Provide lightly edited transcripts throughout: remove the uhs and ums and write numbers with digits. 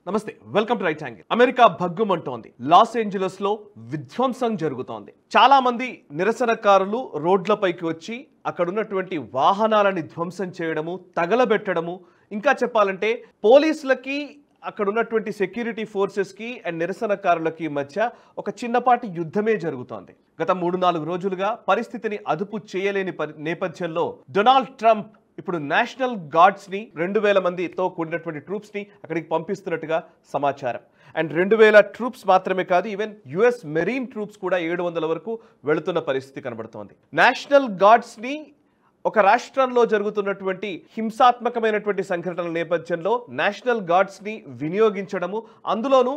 నమస్తే welcome to right angle. America భగ్గుమంటోంది. Los Angeles లో విధ్వంసం జరుగుతోంది. చాలా మంది నిరసనకారులు రోడ్లపైకి వచ్చి అక్కడ ఉన్నటువంటి వాహనాలని ధ్వంసం చేయడము, తగలబెట్టడము, ఇంకా చెప్పాలంటే పోలీసులకి అక్కడ ఉన్నటువంటి సెక్యూరిటీ ఫోర్సెస్ కి అండ్ నిరసనకారులకి మధ్య ఒక చిన్నపాటి యుద్ధమే జరుగుతోంది. గత 3-4 రోజులుగా పరిస్థితిని అదుపు చేయలేని నేపథ్యంలో డొనాల్డ్ ట్రంప్ ఇప్పుడు నేషనల్ గార్డ్స్ ని 2000 మందితో కూడినటువంటి ట్రూప్స్ ని అక్కడికి పంపిస్తున్నట్టుగా సమాచారం. అండ్ 2000 ట్రూప్స్ మాత్రమే కాదు, ఈవెన్ యుఎస్ మెరీన్ ట్రూప్స్ కూడా 700 వరకు వెళుతున్న పరిస్థితి కనబడుతోంది. నేషనల్ గార్డ్స్ ని ఒక రాష్ట్రంలో జరుగుతున్నటువంటి హింసాత్మకమైనటువంటి సంఘటనల నేపథ్యంలో నేషనల్ గార్డ్స్ ని వినియోగించడము, అందులోనూ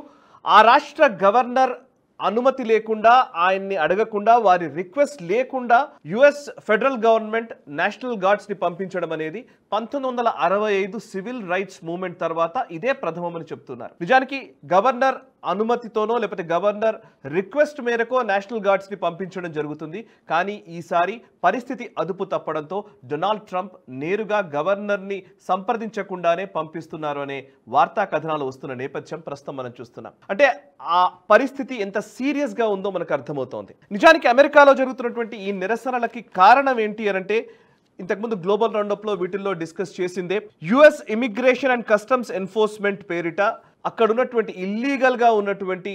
ఆ రాష్ట్ర గవర్నర్ అనుమతి లేకుండా, ఆయన్ని అడగకుండా, వారి రిక్వెస్ట్ లేకుండా US federal government national guards ని పంపించడం అనేది 1965 సివిల్ రైట్స్ మూవ్మెంట్ తర్వాత ఇదే ప్రథమమని చెప్తున్నారు. నిజానికి గవర్నర్ అనుమతితోనో లేకపోతే గవర్నర్ రిక్వెస్ట్ మేరకో నేషనల్ గార్డ్స్ ని పంపించడం జరుగుతుంది. కానీ ఈసారి పరిస్థితి అదుపు తప్పడంతో డొనాల్డ్ ట్రంప్ నేరుగా గవర్నర్ ని సంప్రదించకుండానే పంపిస్తున్నారు అనే వార్తా కథనాలు వస్తున్న నేపథ్యం ప్రస్తుతం మనం చూస్తున్నాం. అంటే ఆ పరిస్థితి ఎంత సీరియస్ గా ఉందో మనకు అర్థమవుతోంది. నిజానికి అమెరికాలో జరుగుతున్నటువంటి ఈ నిరసనలకి కారణం ఏంటి అనంటే, ఇంతకుముందు గ్లోబల్ రౌండప్ లో వీటిల్లో డిస్కస్ చేసిందే, US immigration and customs enforcement పేరిట అక్కడ ఉన్నటువంటి ఇల్లీగల్ గా ఉన్నటువంటి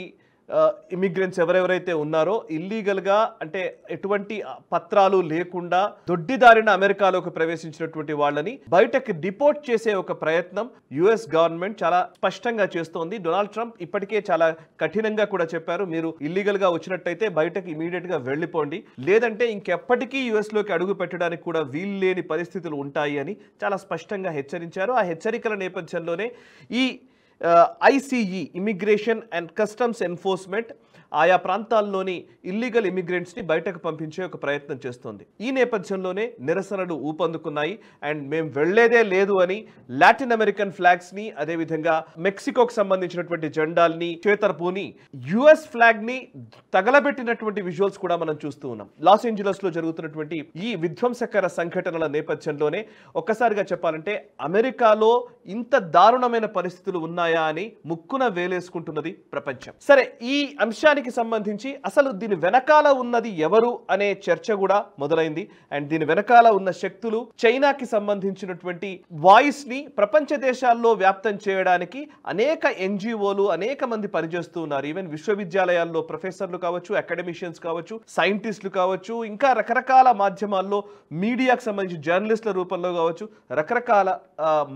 ఇమిగ్రెంట్స్ ఎవరెవరైతే ఉన్నారో, ఇల్లీగల్ గా అంటే ఎటువంటి పత్రాలు లేకుండా దొడ్డిదారిన అమెరికాలోకి ప్రవేశించినటువంటి వాళ్ళని బయటకు డిపోర్ట్ చేసే ఒక ప్రయత్నం యుఎస్ గవర్నమెంట్ చాలా స్పష్టంగా చేస్తోంది. డొనాల్డ్ ట్రంప్ ఇప్పటికే చాలా కఠినంగా కూడా చెప్పారు, మీరు ఇల్లీగల్ గా వచ్చినట్టయితే బయటకు ఇమీడియట్ గా వెళ్ళిపోండి, లేదంటే ఇంకెప్పటికీ యుఎస్ లోకి అడుగు పెట్టడానికి కూడా వీలు లేని పరిస్థితులు ఉంటాయి అని చాలా స్పష్టంగా హెచ్చరించారు. ఆ హెచ్చరికల నేపథ్యంలోనే ఈ ICE immigration and customs enforcement ఆయా ప్రాంతాల్లోని ఇల్లీగల్ ఇమిగ్రెంట్స్ని బయటకు పంపించే ఒక ప్రయత్నం చేస్తోంది. ఈ నేపథ్యంలోనే నిరసనలు ఊపందుకున్నాయి. అండ్ మేము వెళ్లేదే లేదు అని లాటిన్ అమెరికన్ ఫ్లాగ్స్ని, అదేవిధంగా మెక్సికోకి సంబంధించినటువంటి జెండాల్ని చేతరపూని యుఎస్ ఫ్లాగ్ని తగలబెట్టినటువంటి విజువల్స్ కూడా మనం చూస్తూ ఉన్నాం. లాస్ ఏంజలస్లో జరుగుతున్నటువంటి ఈ విధ్వంసకర సంఘటనల నేపథ్యంలోనే ఒక్కసారిగా చెప్పాలంటే అమెరికాలో ఇంత దారుణమైన పరిస్థితులు ఉన్నాయా అని ముక్కున వేలేసుకుంటున్నది ప్రపంచం. సరే, ఈ అంశానికి సంబంధించి అసలు దీని వెనకాల ఉన్నది ఎవరు అనే చర్చ కూడా మొదలైంది. అండ్ దీని వెనకాల ఉన్న శక్తులు చైనాకి సంబంధించినటువంటి వాయిస్ ని ప్రపంచ దేశాల్లో వ్యాప్తం చేయడానికి అనేక ఎన్జిఓలు, అనేక మంది పనిచేస్తూ ఉన్నారు. ఈవెన్ విశ్వవిద్యాలయాల్లో ప్రొఫెసర్లు కావచ్చు, అకాడమిషియన్స్ కావచ్చు, సైంటిస్టులు కావచ్చు, ఇంకా రకరకాల మాధ్యమాల్లో మీడియాకు సంబంధించి జర్నలిస్టుల రూపంలో కావచ్చు, రకరకాల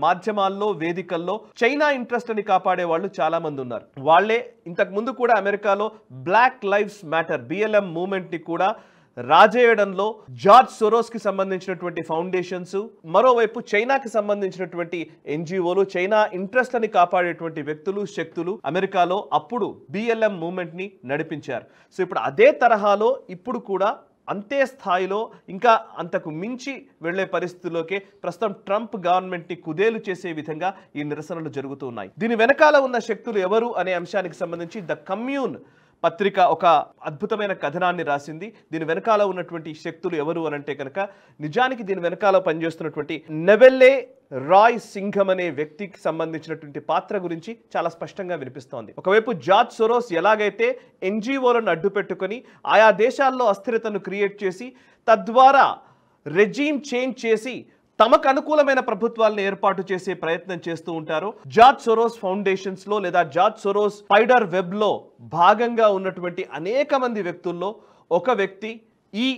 మాధ్యమాల్లో, వేదికల్లో చైనా ఇంట్రెస్ట్ అని కాపాడే వాళ్ళు చాలా మంది ఉన్నారు. వాళ్లే ఇంతకు ముందు కూడా అమెరికాలో black lives matter BLM movement ని కూడా రాజేయడంలో జార్జ్ సోరోస్ కి సంబంధించినటువంటి ఫౌండేషన్స్, మరోవైపు చైనాకి సంబంధించినటువంటి ఎన్జిఓలు, చైనా ఇంట్రెస్ట్లని కాపాడేటువంటి వ్యక్తులు, శక్తులు అమెరికాలో అప్పుడు BLM మూవ్మెంట్ ని నడిపించారు. సో ఇప్పుడు అదే తరహాలో ఇప్పుడు కూడా అంతే స్థాయిలో ఇంకా అంతకు మించి వెళ్లే పరిస్థితుల్లోకే ప్రస్తుతం ట్రంప్ గవర్నమెంట్ ని కుదేలు చేసే విధంగా ఈ నిరసనలు జరుగుతూ ఉన్నాయి. దీని వెనకాల ఉన్న శక్తులు ఎవరు అనే అంశానికి సంబంధించి ద కమ్యూన్ పత్రిక ఒక అద్భుతమైన కథనాన్ని రాసింది. దీని వెనకాల ఉన్నటువంటి శక్తులు ఎవరు అనంటే కనుక, నిజానికి దీని వెనకాల పనిచేస్తున్నటువంటి నెవెల్లే రాయ్ సింఘం అనే వ్యక్తికి సంబంధించినటువంటి పాత్ర గురించి చాలా స్పష్టంగా వినిపిస్తోంది. ఒకవైపు జార్జ్ సోరోస్ ఎలాగైతే ఎన్జిఓలను అడ్డు పెట్టుకొని ఆయా దేశాల్లో అస్థిరతను క్రియేట్ చేసి తద్వారా రెజీమ్ చేంజ్ చేసి తమకు అనుకూలమైన ప్రభుత్వాలను ఏర్పాటు చేసే ప్రయత్నం చేస్తూ ఉంటారు, జార్జ్ సోరోస్ ఫౌండేషన్స్ లో లేదా జార్జ్ సోరోస్ స్పైడర్ వెబ్ లో భాగంగా ఉన్నటువంటి అనేక మంది వ్యక్తుల్లో ఒక వ్యక్తి ఈ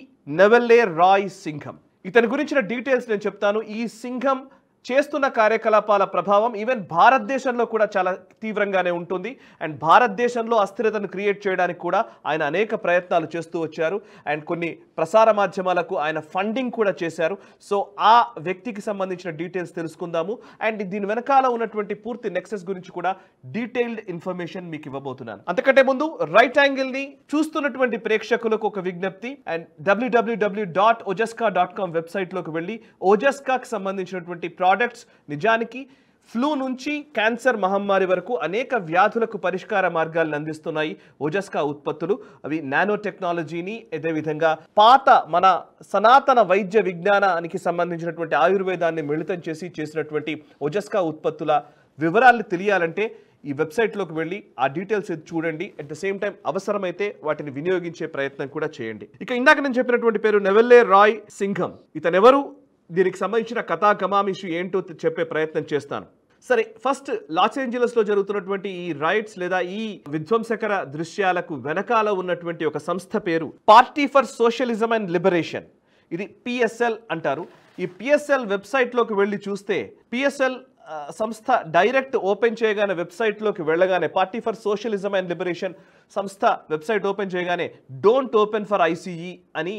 నెవెల్లే రాయ్ సింఘం. ఇతని గురించిన డీటెయిల్స్ నేను చెప్తాను. ఈ సింఘం చేస్తున్న కార్యకలాపాల ప్రభావం ఈవెన్ భారతదేశంలో కూడా చాలా తీవ్రంగానే ఉంటుంది. అండ్ భారతదేశంలో అస్థిరతను క్రియేట్ చేయడానికి కూడా ఆయన అనేక ప్రయత్నాలు చేస్తూ వచ్చారు. అండ్ కొన్ని ప్రసార మాధ్యమాలకు ఆయన ఫండింగ్ కూడా చేశారు. సో ఆ వ్యక్తికి సంబంధించిన డీటెయిల్స్ తెలుసుకుందాము. అండ్ దీని వెనకాల ఉన్నటువంటి పూర్తి నెక్సెస్ గురించి కూడా డీటెయిల్డ్ ఇన్ఫర్మేషన్ మీకు ఇవ్వబోతున్నాను. అంతకంటే ముందు రైట్ యాంగిల్ ని చూస్తున్నటువంటి ప్రేక్షకులకు ఒక విజ్ఞప్తి. అండ్ www.ojaska.com వెబ్సైట్ లోకి వెళ్ళి ఓజస్కాకి సంబంధించినటువంటి ప్రోడక్ట్స్, నిజానికి ఫ్లూ నుంచి క్యాన్సర్ మహమ్మారి వరకు అనేక వ్యాధులకు పరిష్కార మార్గాలను అందిస్తున్నాయి ఓజస్కా ఉత్పత్తులు. అవి నానో టెక్నాలజీని, అదేవిధంగా పాత మన సనాతన వైద్య విజ్ఞానానికి సంబంధించినటువంటి ఆయుర్వేదాన్ని మిళితం చేసి చేసినటువంటి ఓజస్కా ఉత్పత్తుల వివరాలు తెలియాలంటే ఈ వెబ్సైట్లోకి వెళ్ళి ఆ డీటెయిల్స్ చూడండి. అట్ ద సేమ్ టైం అవసరమైతే వాటిని వినియోగించే ప్రయత్నం కూడా చేయండి. ఇక ఇందాక నేను చెప్పినటువంటి పేరు నెవెల్లే రాయ్ సింఘం. ఇతనెవరు, దీనికి సంబంధించిన కథా గమామిషు ఏంటో చెప్పే ప్రయత్నం చేస్తాను. సరే, ఫస్ట్ లాస్ ఏంజలస్లో జరుగుతున్నటువంటి ఈ రైట్స్ లేదా ఈ విధ్వంసకర దృశ్యాలకు వెనకాల ఉన్నటువంటి ఒక సంస్థ పేరు party for socialism and liberation. ఇది PSL అంటారు. ఈ PSL వెబ్సైట్లోకి వెళ్ళి చూస్తే PSL సంస్థ డైరెక్ట్ ఓపెన్ చేయగానే వెబ్సైట్లోకి వెళ్ళగానే party for socialism and liberation సంస్థ వెబ్సైట్ ఓపెన్ చేయగానే డోంట్ ఓపెన్ ఫర్ ICE అని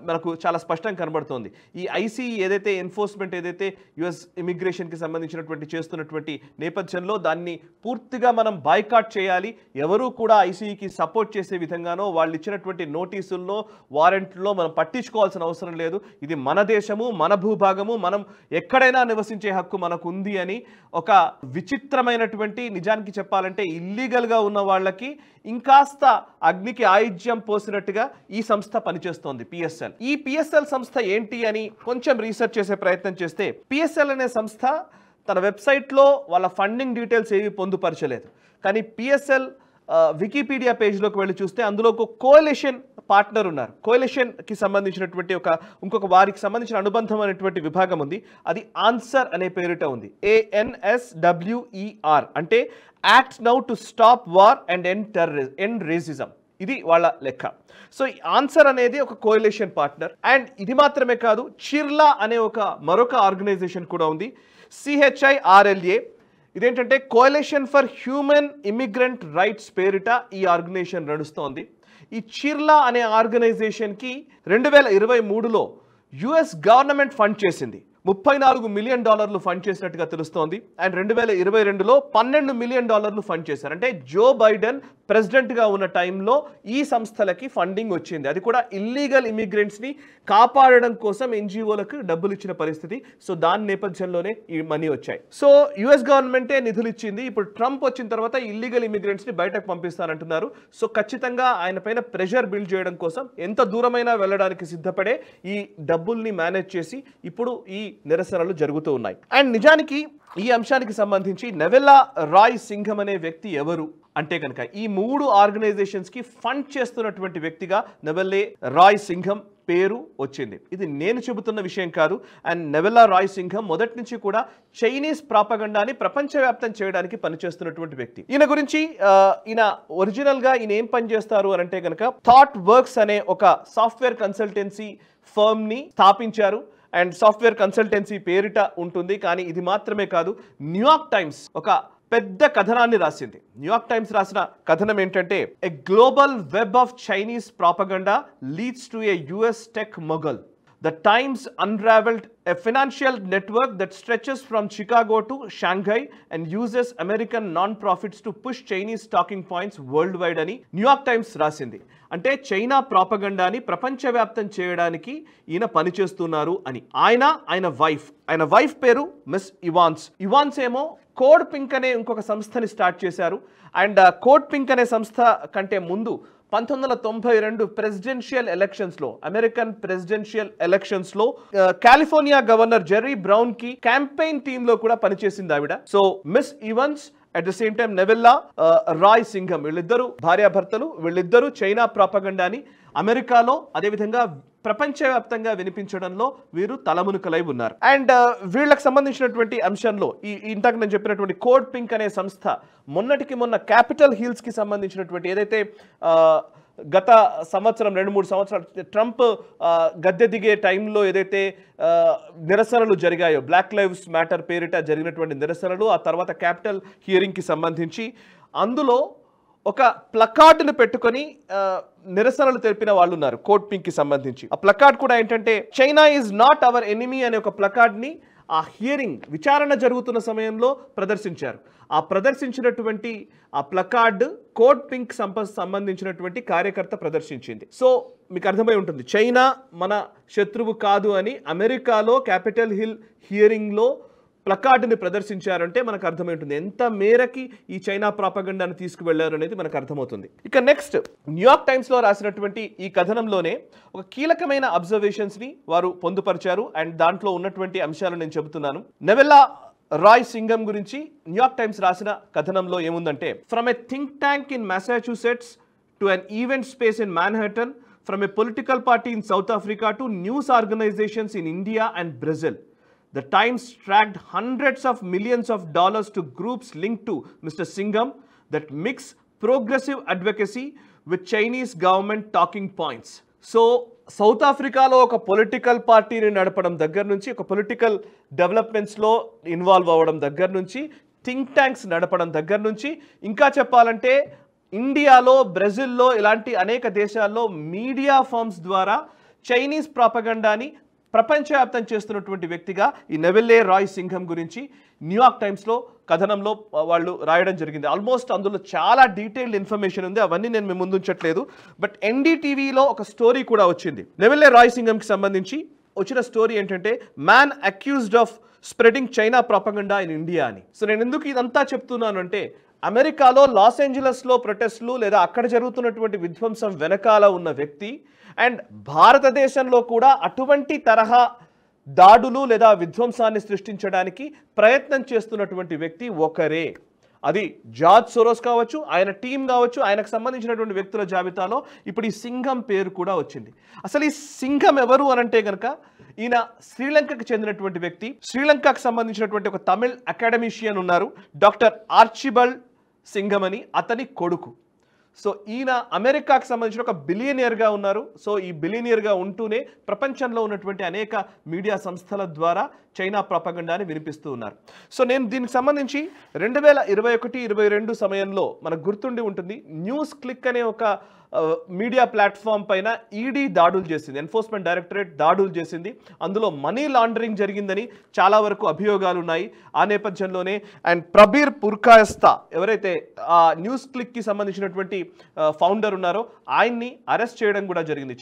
మనకు చాలా స్పష్టంగా కనబడుతోంది. ఈ ICE ఏదైతే ఎన్ఫోర్స్మెంట్ ఏదైతే US ఇమిగ్రేషన్కి సంబంధించినటువంటి చేస్తున్నటువంటి నేపథ్యంలో దాన్ని పూర్తిగా మనం బాయ్కాట్ చేయాలి. ఎవరూ కూడా ICEకి సపోర్ట్ చేసే విధంగానో వాళ్ళు ఇచ్చినటువంటి నోటీసుల్లో వారెంట్లో మనం పట్టించుకోవాల్సిన అవసరం లేదు. ఇది మన దేశము, మన భూభాగము, మనం ఎక్కడైనా నివసించే హక్కు మనకు ఉంది అని ఒక విచిత్రమైనటువంటి, నిజానికి చెప్పాలంటే ఇల్లీగల్గా ఉన్న వాళ్ళకి ఇంకాస్త అగ్నికి ఆయుధ్యం పోసినట్టుగా ఈ సంస్థ పనిచేస్తోంది PSL. ఈ PSL సంస్థ ఏంటి అని కొంచెం రీసెర్చ్ చేసే ప్రయత్నం చేస్తే PSL అనే సంస్థ తన వెబ్సైట్లో వాళ్ళ ఫండింగ్ డీటెయిల్స్ ఏవి పొందుపరచలేదు. కానీ PSL వికీపీడియా పేజ్లోకి వెళ్ళి చూస్తే అందులో ఒక కోalition పార్ట్నర్ ఉన్నారు. కోalitionకి సంబంధించినటువంటి ఇంకొక వారికి సంబంధించిన అనుబంధం అనేటువంటి విభాగం ఉంది. అది ఆన్సర్ అనే పేరిట ఉంది. ANSWER అంటే act now to stop war and end racism. ఇది వాళ్ళ లెక్క. సో ఈ ఆన్సర్ అనేది ఒక కోalition పార్ట్నర్. అండ్ ఇది మాత్రమే కాదు, చిర్లా అనే మరొక ఆర్గనైజేషన్ కూడా ఉంది, CHIRLA. ఇదేంటంటే కోalition ఫర్ హ్యూమన్ ఇమిగ్రెంట్ రైట్స్ పేరిట ఈ ఆర్గనైజేషన్ నడుస్తోంది. ఈ చిర్లా అనే ఆర్గనైజేషన్కి 2023లో US గవర్నమెంట్ ఫండ్ చేసింది. $34 మిలియన్ ఫండ్ చేసినట్టుగా తెలుస్తోంది. అండ్ 2022లో $12 మిలియన్ ఫండ్ చేశారు. అంటే జో బైడెన్ ప్రెసిడెంట్గా ఉన్న టైంలో ఈ సంస్థలకి ఫండింగ్ వచ్చింది. అది కూడా ఇల్లీగల్ ఇమిగ్రెంట్స్ని కాపాడడం కోసం NGOలకు డబ్బులు ఇచ్చిన పరిస్థితి. సో దాని నేపథ్యంలోనే ఈ మనీ వచ్చాయి. సో US గవర్నమెంటే నిధులు ఇచ్చింది. ఇప్పుడు ట్రంప్ వచ్చిన తర్వాత ఇల్లీగల్ ఇమిగ్రెంట్స్ని బయటకు పంపిస్తారంటున్నారు. సో ఖచ్చితంగా ఆయన పైన ప్రెషర్ బిల్డ్ చేయడం కోసం ఎంత దూరమైనా వెళ్ళడానికి సిద్ధపడే ఈ డబ్బుల్ని మేనేజ్ చేసి ఇప్పుడు ఈ నిరసనలు జరుగుతూ ఉన్నాయి. అండ్ నిజానికి ఈ అంశానికి సంబంధించి నెవెల్లా రాయ్ సింఘం అనే వ్యక్తి ఎవరు అంటే కనుక ఈ 3 ఆర్గనైజేషన్స్కి ఫండ్ చేస్తున్నటువంటి వ్యక్తిగా నెవెల్లే రాయ్ సింఘం పేరు వచ్చింది. ఇది నేను చెబుతున్న విషయం కాదు. అండ్ నెవెల్లా రాయ్ సింఘం మొదటి నుంచి కూడా చైనీస్ ప్రాపగండాని ప్రపంచవ్యాప్తం చేయడానికి పనిచేస్తున్నటువంటి వ్యక్తి. ఈయన గురించి ఈయన ఒరిజినల్గా ఈయన ఏం పని చేస్తారు అని అంటే కనుక థాట్ వర్క్స్ అనే ఒక సాఫ్ట్వేర్ కన్సల్టెన్సీ ఫర్మ్ని స్థాపించారు. అండ్ సాఫ్ట్వేర్ కన్సల్టెన్సీ పేరిట ఉంటుంది. కానీ ఇది మాత్రమే కాదు, న్యూయార్క్ టైమ్స్ ఒక పెద్ద కథనాన్ని రాసింది. న్యూయార్క్ టైమ్స్ రాసిన కథనం ఏంటంటే a global web of Chinese propaganda leads to a US tech mogul. The Times unraveled a financial network that stretches from Chicago to Shanghai and uses American non-profits to push Chinese talking points worldwide అని New York times రాసింది. అంటే China ప్రాపగండాని ప్రపంచవ్యాప్తం చేయడానికి ఈయన పనిచేస్తున్నారు అని. ఆయన wife పేరు miss Evans ఏమో కోడ్ పింక్ అనే ఇంకొక సంస్థని స్టార్ట్ చేశారు. అండ్ కోడ్ పింక్ అనే సంస్థ కంటే ముందు 1992 ప్రెసిడెన్షియల్ ఎలక్షన్స్లో, అమెరికన్ ప్రెసిడెన్షియల్ ఎలక్షన్స్లో కాలిఫోర్నియా గవర్నర్ జెర్రీ బ్రౌన్ కి క్యాంపెయిన్ టీంలో కూడా పనిచేసింది ఆవిడ. So miss Evans at the same time Neville Roy Singham, వీళ్ళిద్దరూ భార్యాభర్తలు. వీళ్ళిద్దరూ చైనా ప్రాపగండాని అమెరికాలో అదేవిధంగా ప్రపంచవ్యాప్తంగా వినిపించడంలో వీరు తలమునకలై ఉన్నారు. అండ్ వీళ్ళకి సంబంధించినటువంటి అంశంలో ఇంతకు నేను చెప్పినటువంటి కోడ్ పింక్ అనే సంస్థ మొన్నటికి మొన్న క్యాపిటల్ హిల్స్కి సంబంధించినటువంటి ఏదైతే గత సంవత్సరం 2-3 సంవత్సరాలు ట్రంప్ గద్దె దిగే టైంలో ఏదైతే నిరసనలు జరిగాయో, బ్లాక్ లైవ్స్ మ్యాటర్ పేరిట జరిగినటువంటి నిరసనలు, ఆ తర్వాత క్యాపిటల్ హియరింగ్కి సంబంధించి అందులో ఒక ప్లకార్డును పెట్టుకొని నిరసనలు తెలిపిన వాళ్ళు ఉన్నారు కోడ్ పింక్ కి సంబంధించి. ఆ ప్లకార్డ్ కూడా ఏంటంటే China is not our enemy అనే ఒక ప్లకార్డ్ని ఆ విచారణ జరుగుతున్న సమయంలో ప్రదర్శించారు. ఆ ప్రదర్శించినటువంటి ఆ ప్లకార్డ్ కోడ్ పింక్ సంబంధించినటువంటి కార్యకర్త ప్రదర్శించింది. సో మీకు అర్థమై ఉంటుంది, చైనా మన శత్రువు కాదు అని అమెరికాలో క్యాపిటల్ హిల్ హియరింగ్లో ప్లకార్డుని ప్రదర్శించారంటే మనకు అర్థమై ఉంటుంది ఎంత మేరకి ఈ చైనా ప్రాపగండాను తీసుకువెళ్లారు అనేది మనకు అర్థమవుతుంది. ఇక నెక్స్ట్ న్యూయార్క్ టైమ్స్లో రాసినటువంటి ఈ కథనంలోనే ఒక కీలకమైన అబ్జర్వేషన్స్ని వారు పొందుపరిచారు. అండ్ దాంట్లో ఉన్నటువంటి అంశాలు నేను చెబుతున్నాను. నెవెల్లా రాయ్ సింఘం గురించి న్యూయార్క్ టైమ్స్ రాసిన కథనంలో ఏముందంటే, from a think tank in Massachusetts to an event space in Manhattan, from a political party in South Africa to news organizations in India and Brazil, the Times tracked hundreds of millions of dollars to groups linked to Mr. Singham that mix progressive advocacy with Chinese government talking points. So south ఆఫ్రికాలో ఒక political పార్టీని నడపడం దగ్గర నుంచి, ఒక political డెవలప్మెంట్స్లో involve అవ్వడం దగ్గర నుంచి, థింక్ ట్యాంక్స్ నడపడం దగ్గర నుంచి, ఇంకా చెప్పాలంటే ఇండియాలో, బ్రెజిల్లో ఇలాంటి అనేక దేశాల్లో మీడియా ఫర్మ్స్ ద్వారా చైనీస్ ప్రాపగండాని ప్రపంచవ్యాప్తం చేస్తున్నటువంటి వ్యక్తిగా ఈ నెవెల్లే రాయ్ సింఘం గురించి న్యూయార్క్ టైమ్స్లో కథనంలో వాళ్ళు రాయడం జరిగింది. ఆల్మోస్ట్ అందులో చాలా డీటెయిల్డ్ ఇన్ఫర్మేషన్ ఉంది, అవన్నీ నేను మీ ముందు ఉంచట్లేదు. బట్ ఎన్డీటీవీలో ఒక స్టోరీ కూడా వచ్చింది నెవెల్లే రాయ్ సింఘంకి సంబంధించి. వచ్చిన స్టోరీ ఏంటంటే, man accused of spreading China propaganda in India అని. సో నేను ఎందుకు ఇదంతా చెప్తున్నాను అంటే, అమెరికాలో లాస్ ఏంజలస్లో ప్రొటెస్టులు లేదా అక్కడ జరుగుతున్నటువంటి విధ్వంసం వెనకాల ఉన్న వ్యక్తి, అండ్ భారతదేశంలో కూడా అటువంటి తరహా దాడులు లేదా విధ్వంసాన్ని సృష్టించడానికి ప్రయత్నం చేస్తున్నటువంటి వ్యక్తి ఒకరే. అది జార్జ్ సోరోస్ కావచ్చు, ఆయన టీం కావచ్చు, ఆయనకు సంబంధించినటువంటి వ్యక్తుల జాబితాలో ఇప్పుడు ఈ సింఘం పేరు కూడా వచ్చింది. అసలు ఈ సింఘం ఎవరు అనంటే కనుక, ఈయన శ్రీలంకకు చెందినటువంటి వ్యక్తి. శ్రీలంకకు సంబంధించినటువంటి ఒక తమిళ్ అకాడమిషియన్ ఉన్నారు, డాక్టర్ ఆర్చిబల్డ్ సింఘం అని, అతని కొడుకు. సో ఈయన అమెరికాకు సంబంధించిన ఒక బిలియనియర్గా ఉన్నారు. సో ఈ బిలియనియర్గా ఉంటూనే ప్రపంచంలో ఉన్నటువంటి అనేక మీడియా సంస్థల ద్వారా చైనా ప్రాపగండాని వినిపిస్తూ ఉన్నారు. సో నేను దీనికి సంబంధించి 2021-22 సమయంలో మనకు గుర్తుండి ఉంటుంది, న్యూస్ క్లిక్ అనే ఒక మీడియా ప్లాట్ఫామ్ పైన ఈడీ దాడులు చేసింది, ఎన్ఫోర్స్మెంట్ డైరెక్టరేట్ దాడులు చేసింది. అందులో మనీ లాండరింగ్ జరిగిందని చాలా వరకు అభియోగాలు ఉన్నాయి. ఆ నేపథ్యంలోనే అండ్ ప్రబీర్ పుర్కాయస్తా ఎవరైతే ఆ న్యూస్ క్లిక్కి సంబంధించినటువంటి ఫౌండర్ ఉన్నారో ఆయన్ని అరెస్ట్ చేయడం కూడా జరిగింది.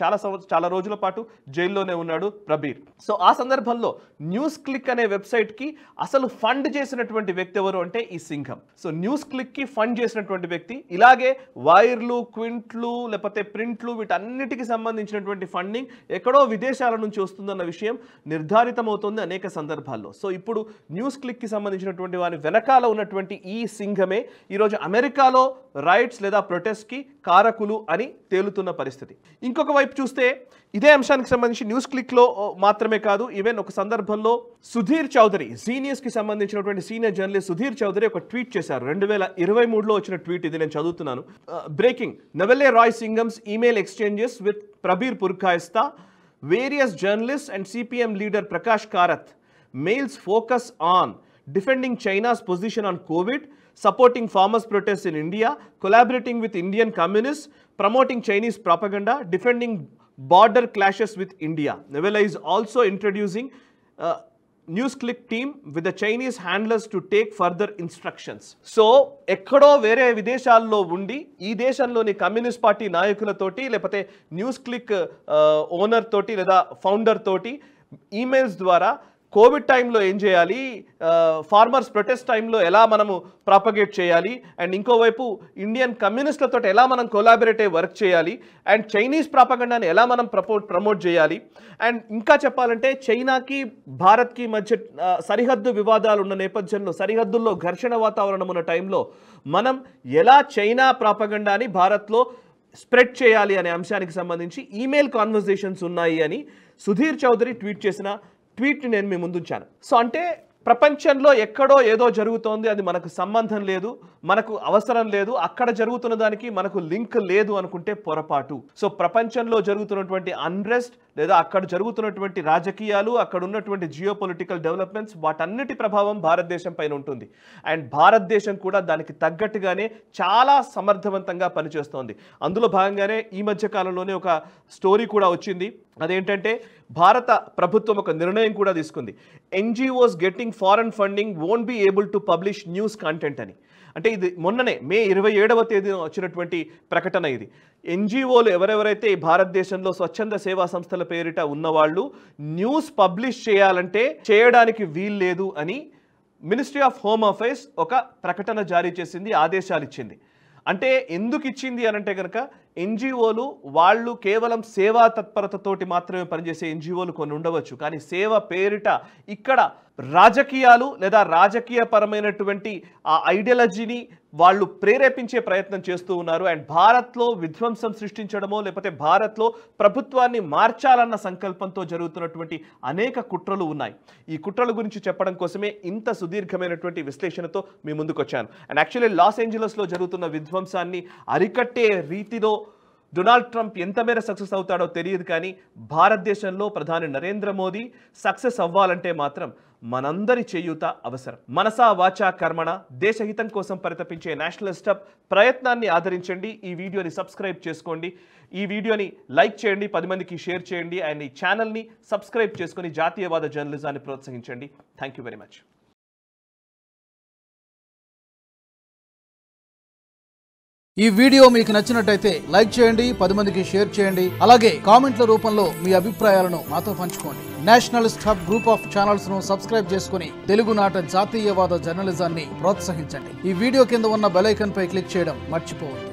చాలా రోజుల పాటు జైల్లోనే ఉన్నాడు ప్రబీర్. సో ఆ సందర్భంలో న్యూస్ క్లిక్ అనే వెబ్సైట్కి అసలు ఫండ్ చేసినటువంటి వ్యక్తి ఎవరు అంటే ఈ సింఘం. సో న్యూస్ క్లిక్కి ఫండ్ చేసినటువంటి వ్యక్తి. ఇలాగే వైర్లు, క్వింట్లు, లేకపోతే ప్రింట్లు, వీటన్నిటికి సంబంధించినటువంటి ఫండింగ్ ఎక్కడో విదేశాల నుంచి వస్తుందన్న విషయం నిర్ధారితమవుతుంది అనేక సందర్భాల్లో. సో ఇప్పుడు న్యూస్ క్లిక్కి సంబంధించినటువంటి వారి వెనకాల ఉన్నటువంటి ఈ సింఘమే ఈరోజు అమెరికాలో రైట్స్ లేదా ప్రొటెస్ట్కి కారకులు అని తేలుతున్న పరిస్థితి. ఇంకొక వైపు చూస్తే ఇదే అంశానికి సంబంధించి న్యూస్ క్లిక్లో మాత్రమే కాదు, ఈవెన్ ఒక సందర్భంలో సుధీర్ చౌదరి, జీ న్యూస్కి సంబంధించినటువంటి సీనియర్ జర్నలిస్ట్ సుధీర్ చౌదరి ఒక ట్వీట్ చేశారు. 2023లో వచ్చిన ట్వీట్ ఇది, నేను చదువుతున్నాను. Breaking, Neville Roy Singham's email exchanges with Prabir Purkayastha, various journalist and CPM leader Prakash Karat mails focus on defending China's position on COVID, supporting farmers' protests in India, collaborating with Indian communists, promoting Chinese propaganda, defending border clashes with India. Nevella is also introducing NewsClick team with the Chinese handlers to take further instructions. So, ekkado vere videshallo undi ee deshanloni communist party nayakulathoti lepate NewsClick owner toti leda founder toti emails dwara Covid టైంలో ఏం చేయాలి, farmers protest టైంలో ఎలా మనము propagate చేయాలి, and ఇంకోవైపు Indian కమ్యూనిస్టులతో ఎలా మనం కొలాబరేట్ అయ్యి వర్క్ చేయాలి, అండ్ చైనీస్ ప్రాపగండాని ఎలా మనం ప్రమోట్ చేయాలి, అండ్ ఇంకా చెప్పాలంటే చైనాకి భారత్కి మధ్య సరిహద్దు వివాదాలు ఉన్న నేపథ్యంలో, సరిహద్దుల్లో ఘర్షణ వాతావరణం ఉన్న టైంలో మనం ఎలా చైనా ప్రాపగండాని భారత్లో స్ప్రెడ్ చేయాలి అనే అంశానికి సంబంధించి ఈమెయిల్ కాన్వర్జేషన్స్ ఉన్నాయి అని సుధీర్ చౌదరి ట్వీట్ చేసిన ట్వీట్ని నేను మీ ముందుంచాను. సో అంటే ప్రపంచంలో ఎక్కడో ఏదో జరుగుతోంది, అది మనకు సంబంధం లేదు, మనకు అవసరం లేదు, అక్కడ జరుగుతున్న దానికి మనకు లింక్ లేదు అనుకుంటే పొరపాటు. సో ప్రపంచంలో జరుగుతున్నటువంటి అన్రెస్ట్ లేదా అక్కడ జరుగుతున్నటువంటి రాజకీయాలు, అక్కడ ఉన్నటువంటి జియో పొలిటికల్ డెవలప్మెంట్స్, వాటన్నిటి ప్రభావం భారతదేశం పైన ఉంటుంది. అండ్ భారతదేశం కూడా దానికి తగ్గట్టుగానే చాలా సమర్థవంతంగా పనిచేస్తోంది. అందులో భాగంగానే ఈ మధ్య కాలంలోనే ఒక స్టోరీ కూడా వచ్చింది. అదేంటంటే భారత ప్రభుత్వం ఒక నిర్ణయం కూడా తీసుకుంది, NGOs getting foreign funding won't be able to publish news content అని. అంటే ఇది మొన్ననే మే 27వ తేదీన వచ్చినటువంటి ప్రకటన. ఇది ఎన్జిఓలు ఎవరెవరైతే ఈ భారతదేశంలో స్వచ్ఛంద సేవా సంస్థల పేరిట ఉన్నవాళ్ళు న్యూస్ పబ్లిష్ చేయాలంటే చేయడానికి వీల్లేదు అని మినిస్ట్రీ ఆఫ్ హోమ్ అఫైర్స్ ఒక ప్రకటన జారీ చేసింది, ఆదేశాలు ఇచ్చింది. అంటే ఎందుకు ఇచ్చింది అనంటే కనుక ఎన్జిఓలు వాళ్ళు కేవలం సేవా తత్పరతతోటి మాత్రమే పనిచేసే ఎన్జిఓలు కొన్ని ఉండవచ్చు, కానీ సేవ పేరిట ఇక్కడ రాజకీయాలు లేదా రాజకీయ పరమైనటువంటి ఆ ఐడియాలజీని వాళ్ళు ప్రేరేపించే ప్రయత్నం చేస్తూ ఉన్నారు. అండ్ భారత్లో విధ్వంసం సృష్టించడమో లేకపోతే భారత్లో ప్రభుత్వాన్ని మార్చాలన్న సంకల్పంతో జరుగుతున్నటువంటి అనేక కుట్రలు ఉన్నాయి. ఈ కుట్రల గురించి చెప్పడం కోసమే ఇంత సుదీర్ఘమైనటువంటి విశ్లేషణతో మీ ముందుకు వచ్చాను. అండ్ యాక్చువల్లీ లాస్ ఏంజలస్లో జరుగుతున్న విధ్వంసాన్ని అరికట్టే రీతిలో డొనాల్డ్ ట్రంప్ ఎంత మేర సక్సెస్ అవుతాడో తెలియదు, కానీ భారతదేశంలో ప్రధాని నరేంద్ర మోదీ సక్సెస్ అవ్వాలంటే మాత్రం మనందరి చేయూత అవసరం. మనసా వాచా కర్మణ దేశహితం కోసం పరితపించే నేషనలిస్ట్ హబ్ ప్రయత్నాన్ని ఆదరించండి. ఈ వీడియోని సబ్స్క్రైబ్ చేసుకోండి, ఈ వీడియోని లైక్ చేయండి, 10 మందికి షేర్ చేయండి, అండ్ ఈ ఛానల్ని సబ్స్క్రైబ్ చేసుకొని జాతీయవాద జర్నలిజాన్ని ప్రోత్సహించండి. Thank you very much. ఈ వీడియో మీకు నచ్చినట్టయితే లైక్ చేయండి, 10 మందికి షేర్ చేయండి, అలాగే కామెంట్ల రూపంలో మీ అభిప్రాయాలను మాతో పంచుకోండి. Nationalist hub group of channels ను సబ్స్క్రైబ్ చేసుకుని తెలుగునాట జాతీయవాద జర్నలిజాన్ని ప్రోత్సహించండి. ఈ వీడియో కింద ఉన్న బెల్ ఐకాన్ పై క్లిక్ చేయడం మర్చిపోవద్దు.